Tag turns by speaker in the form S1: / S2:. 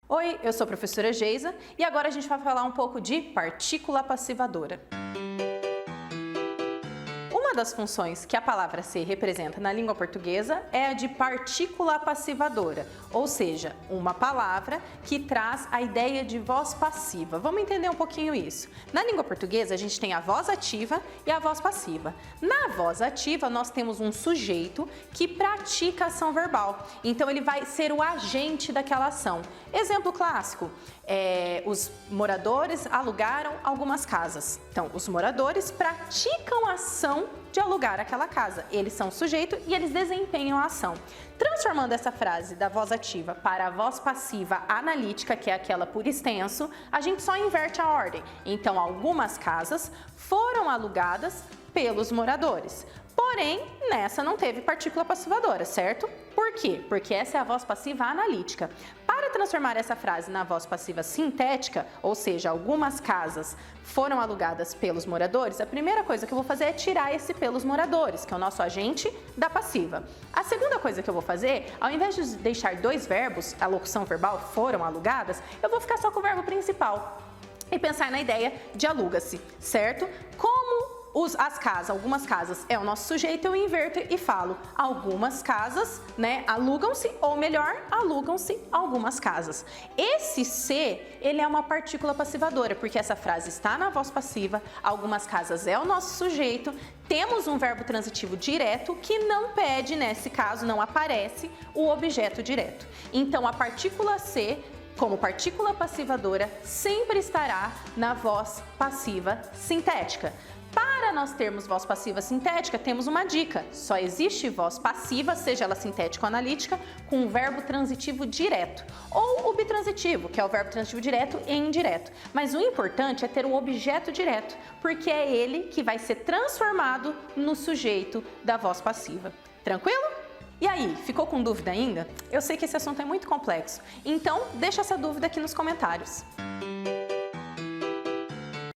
S1: Oi, eu sou a professora Geisa e agora a gente vai falar um pouco de partícula passivadora. Uma das funções que a palavra ser representa na língua portuguesa é a de partícula passivadora, ou seja, uma palavra que traz a ideia de voz passiva. Vamos entender um pouquinho isso. Na língua portuguesa, a gente tem a voz ativa e a voz passiva. Na voz ativa, nós temos um sujeito que pratica a ação verbal, então ele vai ser o agente daquela ação. Exemplo clássico, os moradores alugaram algumas casas. Então, os moradores praticam a ação de alugar aquela casa. Eles são o sujeito e eles desempenham a ação. Transformando essa frase da voz ativa para a voz passiva analítica, que é aquela por extenso, a gente só inverte a ordem. Então, algumas casas foram alugadas pelos moradores. Porém, nessa não teve partícula passivadora, certo? Por quê? Porque essa é a voz passiva analítica. Para transformar essa frase na voz passiva sintética, ou seja, algumas casas foram alugadas pelos moradores, a primeira coisa que eu vou fazer é tirar esse pelos moradores, que é o nosso agente da passiva. A segunda coisa que eu vou fazer, ao invés de deixar dois verbos, a locução verbal foram alugadas, eu vou ficar só com o verbo principal e pensar na ideia de aluga-se, certo? As casas, algumas casas é o nosso sujeito, eu inverto e falo algumas casas, alugam-se, ou melhor, alugam-se algumas casas. Esse se, ele é uma partícula passivadora, porque essa frase está na voz passiva, algumas casas é o nosso sujeito, temos um verbo transitivo direto que não pede, nesse caso, não aparece o objeto direto. Então, a partícula se, como partícula passivadora, sempre estará na voz passiva sintética. Para nós termos voz passiva sintética, temos uma dica. Só existe voz passiva, seja ela sintética ou analítica, com o verbo transitivo direto. Ou o bitransitivo, que é o verbo transitivo direto e indireto. Mas o importante é ter um objeto direto, porque é ele que vai ser transformado no sujeito da voz passiva. Tranquilo? E aí, ficou com dúvida ainda? Eu sei que esse assunto é muito complexo, então deixa essa dúvida aqui nos comentários.